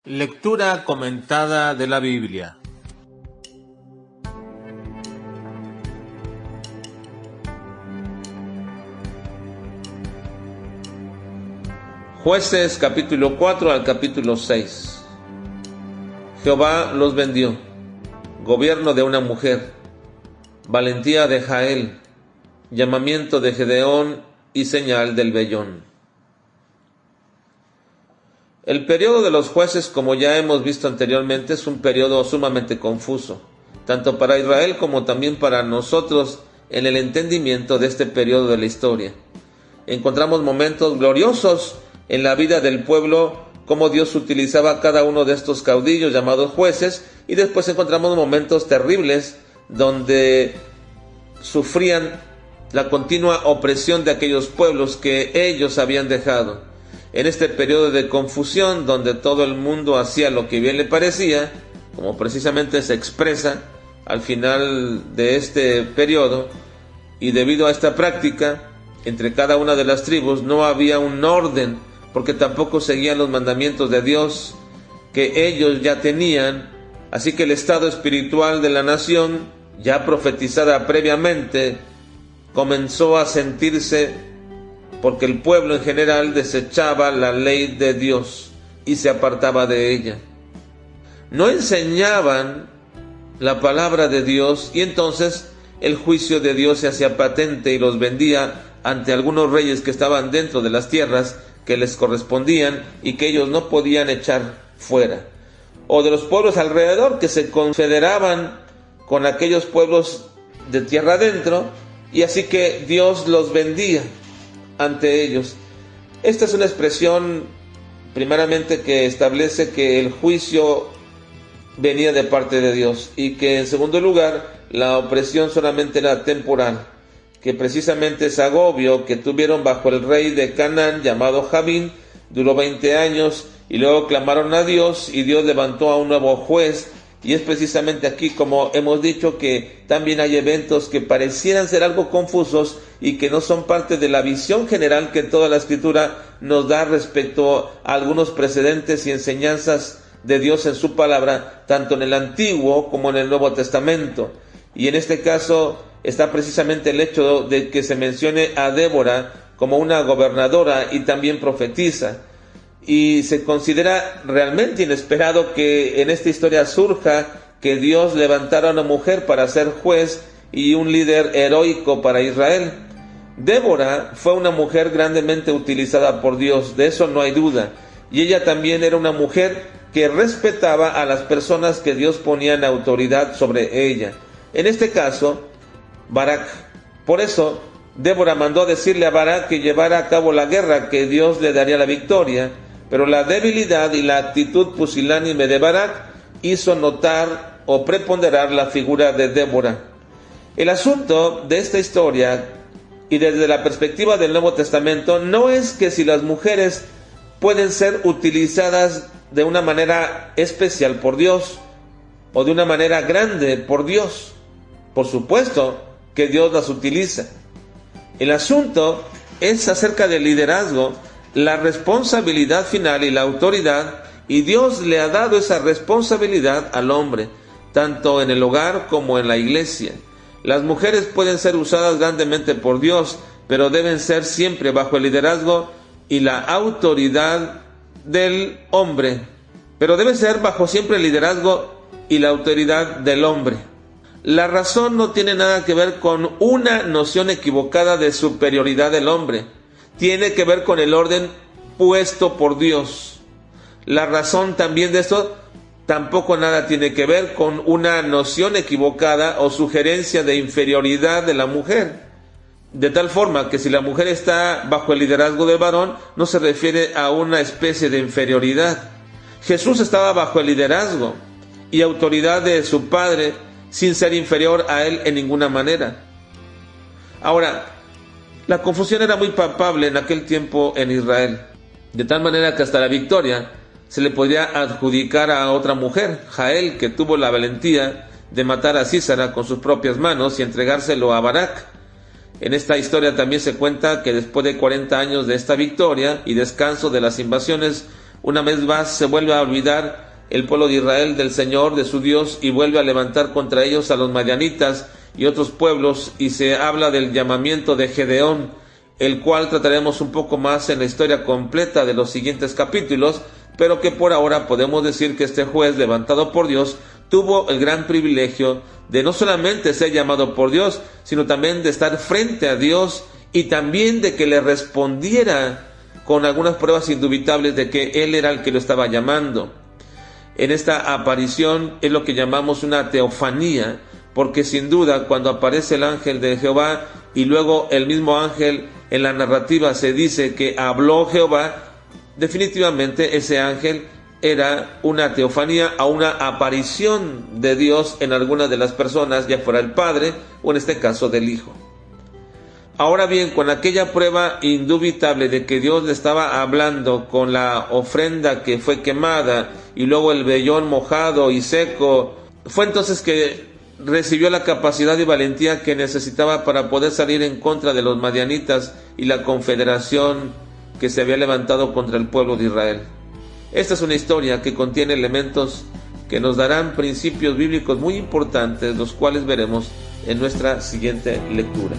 Lectura comentada de la Biblia. Jueces capítulo 4 al capítulo 6. Jehová los vendió. Gobierno de una mujer. Valentía de Jael. Llamamiento de Gedeón y señal del vellón. El periodo de los jueces, como ya hemos visto anteriormente, es un periodo sumamente confuso, tanto para Israel como también para nosotros en el entendimiento de este periodo de la historia. Encontramos momentos gloriosos en la vida del pueblo, cómo Dios utilizaba cada uno de estos caudillos llamados jueces, y después encontramos momentos terribles donde sufrían la continua opresión de aquellos pueblos que ellos habían dejado. En este periodo de confusión, donde todo el mundo hacía lo que bien le parecía, como precisamente se expresa al final de este periodo, y debido a esta práctica, entre cada una de las tribus no había un orden, porque tampoco seguían los mandamientos de Dios que ellos ya tenían, así que el estado espiritual de la nación, ya profetizada previamente, comenzó a sentirse porque el pueblo en general desechaba la ley de Dios y se apartaba de ella. No enseñaban la palabra de Dios, y entonces el juicio de Dios se hacía patente y los vendía ante algunos reyes que estaban dentro de las tierras que les correspondían y que ellos no podían echar fuera, o de los pueblos alrededor que se confederaban con aquellos pueblos de tierra adentro, y así que Dios los vendía ante ellos. Esta es una expresión primeramente que establece que el juicio venía de parte de Dios, y que en segundo lugar la opresión solamente era temporal, que precisamente ese agobio que tuvieron bajo el rey de Canaán llamado Javín duró 20 años, y luego clamaron a Dios y Dios levantó a un nuevo juez. Y es precisamente aquí, como hemos dicho, que también hay eventos que parecieran ser algo confusos y que no son parte de la visión general que toda la Escritura nos da respecto a algunos precedentes y enseñanzas de Dios en su palabra, tanto en el Antiguo como en el Nuevo Testamento. Y en este caso está precisamente el hecho de que se mencione a Débora como una gobernadora y también profetiza. Y se considera realmente inesperado que en esta historia surja que Dios levantara a una mujer para ser juez y un líder heroico para Israel. Débora fue una mujer grandemente utilizada por Dios, de eso no hay duda. Y ella también era una mujer que respetaba a las personas que Dios ponía en autoridad sobre ella. En este caso, Barak. Por eso, Débora mandó decirle a Barak que llevara a cabo la guerra, que Dios le daría la victoria. Pero la debilidad y la actitud pusilánime de Barak hizo notar o preponderar la figura de Débora. El asunto de esta historia, y desde la perspectiva del Nuevo Testamento, no es que si las mujeres pueden ser utilizadas de una manera especial por Dios o de una manera grande por Dios. Por supuesto que Dios las utiliza. El asunto es acerca del liderazgo, la responsabilidad final y la autoridad, y Dios le ha dado esa responsabilidad al hombre, tanto en el hogar como en la iglesia. Las mujeres pueden ser usadas grandemente por Dios, pero deben ser siempre bajo el liderazgo y la autoridad del hombre. Pero debe ser bajo siempre el liderazgo y la autoridad del hombre. La razón no tiene nada que ver con una noción equivocada de superioridad del hombre. Tiene que ver con el orden puesto por Dios. La razón también de esto tampoco nada tiene que ver con una noción equivocada o sugerencia de inferioridad de la mujer. De tal forma que si la mujer está bajo el liderazgo del varón, no se refiere a una especie de inferioridad. Jesús estaba bajo el liderazgo y autoridad de su Padre, sin ser inferior a él en ninguna manera. Ahora, la confusión era muy palpable en aquel tiempo en Israel, de tal manera que hasta la victoria se le podía adjudicar a otra mujer, Jael, que tuvo la valentía de matar a Sísara con sus propias manos y entregárselo a Barak. En esta historia también se cuenta que después de 40 años de esta victoria y descanso de las invasiones, Una vez más se vuelve a olvidar el pueblo de Israel del Señor, de su Dios, y vuelve a levantar contra ellos a los madianitas y otros pueblos, y se habla del llamamiento de Gedeón, el cual trataremos un poco más en la historia completa de los siguientes capítulos, pero que por ahora podemos decir que este juez levantado por Dios tuvo el gran privilegio de no solamente ser llamado por Dios, sino también de estar frente a Dios y también de que le respondiera con algunas pruebas indubitables de que Él era el que lo estaba llamando. En esta aparición es lo que llamamos una teofanía, porque sin duda cuando aparece el ángel de Jehová y luego el mismo ángel en la narrativa se dice que habló Jehová, definitivamente ese ángel era una teofanía o una aparición de Dios en alguna de las personas, ya fuera el Padre o en este caso del Hijo. Ahora bien, con aquella prueba indubitable de que Dios le estaba hablando con la ofrenda que fue quemada y luego el vellón mojado y seco, fue entonces que recibió la capacidad y valentía que necesitaba para poder salir en contra de los madianitas y la confederación que se había levantado contra el pueblo de Israel. Esta es una historia que contiene elementos que nos darán principios bíblicos muy importantes, los cuales veremos en nuestra siguiente lectura.